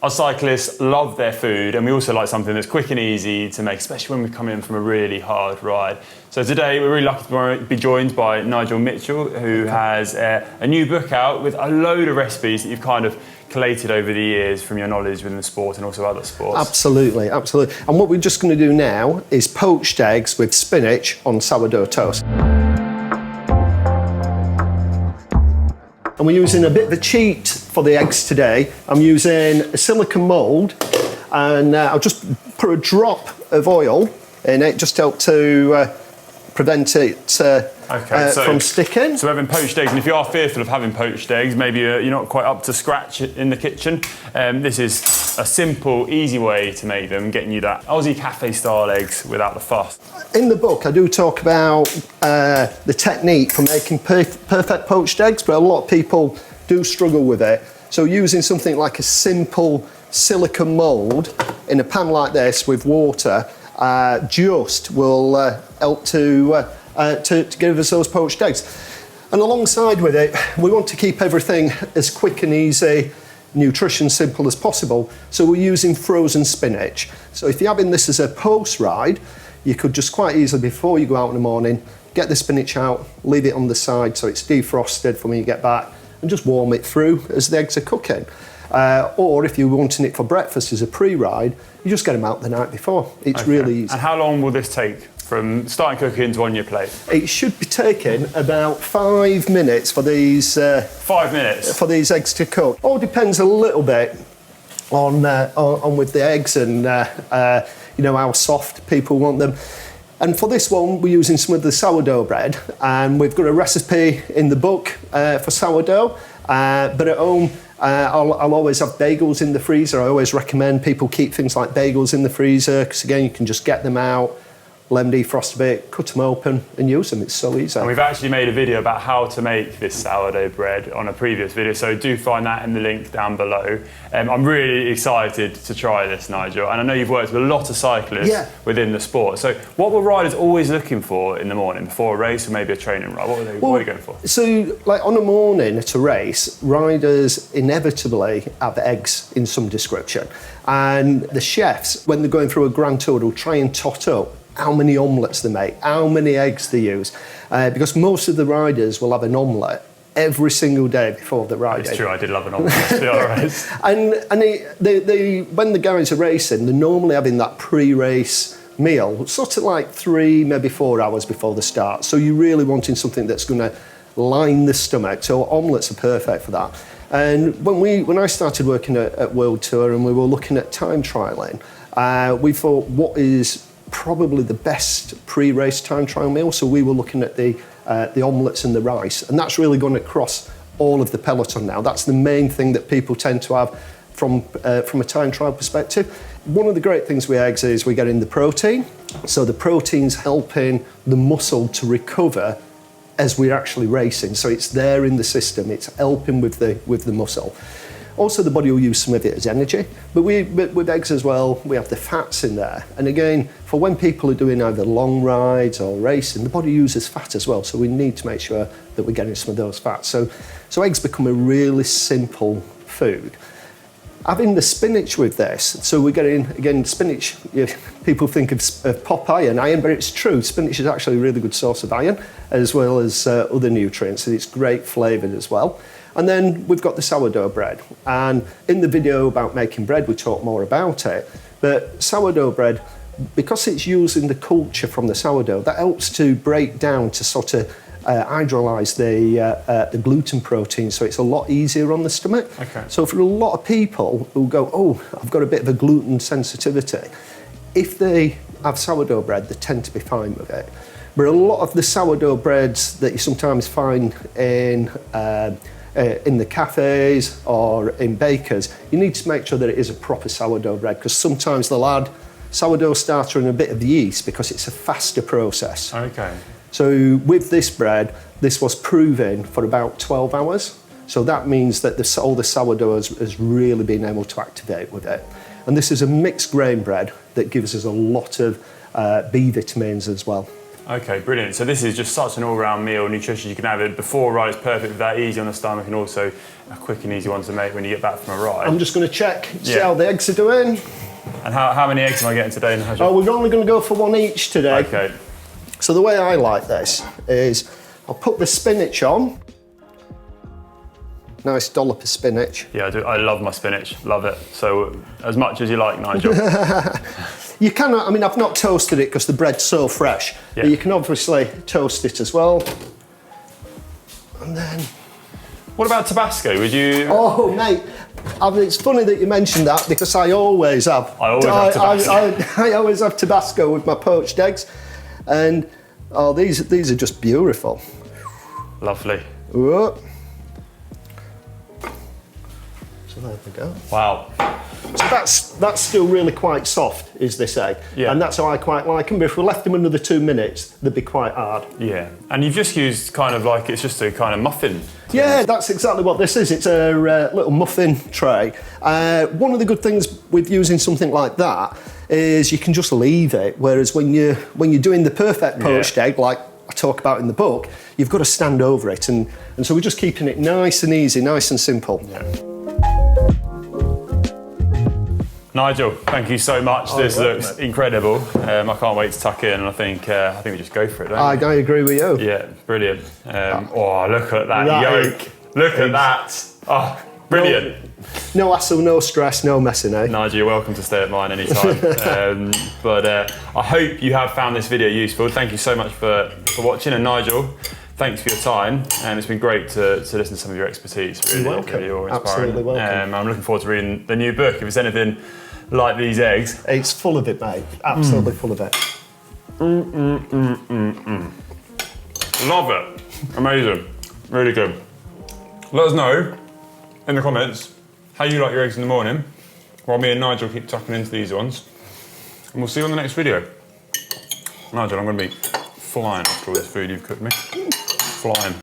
Our cyclists love their food, and we also like something that's quick and easy to make, especially when we come in from a really hard ride. So today we're really lucky to be joined by Nigel Mitchell, who has a new book out with a load of recipes that you've kind of collated over the years from your knowledge within the sport and also other sports. Absolutely, absolutely. And what we're just going to do now is poached eggs with spinach on sourdough toast. And we're using a bit of a cheat for the eggs today. I'm using a silicone mould, and I'll just put a drop of oil in it, just to help to prevent it from sticking. So we're having poached eggs, and if you are fearful of having poached eggs, maybe you're not quite up to scratch in the kitchen, this is a simple, easy way to make them, getting you that Aussie cafe style eggs without the fuss. In the book, I do talk about the technique for making perfect poached eggs, but a lot of people do struggle with it. So using something like a simple silicone mould in a pan like this with water just will help to give us those poached eggs. And alongside with it, we want to keep everything as quick and easy, nutrition simple as possible. So we're using frozen spinach. So if you're having this as a post ride, you could just quite easily, before you go out in the morning, get the spinach out, leave it on the side so it's defrosted for when you get back, and just warm it through as the eggs are cooking. Or if you're wanting it for breakfast as a pre-ride, you just get them out the night before. It's really easy. And how long will this take from starting cooking to on your plate? It should be taking about 5 minutes for these 5 minutes for these eggs to cook. All depends a little bit on with the eggs and you know, how soft people want them. And for this one, we're using some of the sourdough bread, and we've got a recipe in the book for sourdough. But at home, I'll always have bagels in the freezer. I always recommend people keep things like bagels in the freezer, because again, you can just get them out, let them defrost a bit, cut them open and use them. It's so easy. And we've actually made a video about how to make this sourdough bread on a previous video, so do find that in the link down below. I'm really excited to try this, Nigel, and I know you've worked with a lot of cyclists within the sport. So what were riders always looking for in the morning before a race or maybe a training ride? What were you going for? So like on a morning at a race, riders inevitably have eggs in some description. And the chefs, when they're going through a grand tour, will try and tot up how many omelettes they make, how many eggs they use, because most of the riders will have an omelette every single day before the ride. It's true, I did love an omelette. And when the guys are racing, they're normally having that pre-race meal, sort of like 3, maybe 4 hours before the start. So you're really wanting something that's going to line the stomach. So omelettes are perfect for that. And when I started working at World Tour and we were looking at time trialling, we thought, what is probably the best pre-race time trial meal? So we were looking at the omelettes and the rice, and that's really gone across all of the peloton now. That's the main thing that people tend to have from a time trial perspective. One of the great things with eggs is we're getting the protein, so the protein's helping the muscle to recover as we're actually racing. So it's there in the system, it's helping with the muscle. Also, the body will use some of it as energy, but with eggs as well, we have the fats in there. And again, for when people are doing either long rides or racing, the body uses fat as well, so we need to make sure that we're getting some of those fats. So eggs become a really simple food. Having the spinach with this, so we're getting, again, spinach, people think of pop iron, but it's true, spinach is actually a really good source of iron, as well as other nutrients, and it's great flavoured as well. And then we've got the sourdough bread. And in the video about making bread, we talk more about it. But sourdough bread, because it's using the culture from the sourdough, that helps to break down to sort of hydrolyse the gluten protein, so it's a lot easier on the stomach. Okay. So for a lot of people who go, oh, I've got a bit of a gluten sensitivity, if they have sourdough bread, they tend to be fine with it. But a lot of the sourdough breads that you sometimes find in the cafes or in bakers, you need to make sure that it is a proper sourdough bread, because sometimes they'll add sourdough starter and a bit of yeast because it's a faster process. Okay. So with this bread, this was proven for about 12 hours. So that means that all the sourdough has really been able to activate with it. And this is a mixed grain bread that gives us a lot of B vitamins as well. Okay, brilliant. So this is just such an all-round meal, nutritious. You can have it before a ride, it's perfect for that, easy on the stomach, and also a quick and easy one to make when you get back from a ride. I'm just going to check, see how the eggs are doing. And how many eggs am I getting today, Nigel? Oh, we're only going to go for one each today. Okay. So the way I like this is I'll put the spinach on. Nice dollop of spinach. Yeah, I do. I love my spinach. Love it. So as much as you like, Nigel. You can, I mean, I've not toasted it because the bread's so fresh, but you can obviously toast it as well. And then... What about Tabasco? Would you... Oh, mate, I mean, it's funny that you mentioned that because I always have. I always have Tabasco. I always have Tabasco with my poached eggs. And, oh, these are just beautiful. Lovely. Whoa. So there we go. Wow. So that's still really quite soft, is this egg. Yeah. And that's how I quite like them. But if we left them another 2 minutes, they'd be quite hard. Yeah. And you've just used kind of like, it's just a kind of muffin. Yeah, that's exactly what this is. It's a little muffin tray. One of the good things with using something like that is you can just leave it. Whereas when you're doing the perfect poached egg, like I talk about in the book, you've got to stand over it. And so we're just keeping it nice and easy, nice and simple. Yeah. Nigel, thank you so much. This looks incredible. I can't wait to tuck in, and I think we just go for it, don't we? I agree with you. Yeah, brilliant. Oh, look at that yolk. Look at that. Oh, brilliant. No hassle, no stress, no messing, eh? Nigel, you're welcome to stay at mine anytime. But I hope you have found this video useful. Thank you so much for watching. And Nigel, thanks for your time. And it's been great to listen to some of your expertise. Really, you're welcome. Really awe-inspiring. Absolutely welcome. I'm looking forward to reading the new book. If it's anything like these eggs. It's full of it, mate. Absolutely full of it. Love it. Amazing. Really good. Let us know in the comments how you like your eggs in the morning, while me and Nigel keep tucking into these ones. And we'll see you on the next video. Nigel, I'm going to be flying after all this food you've cooked me. Flying.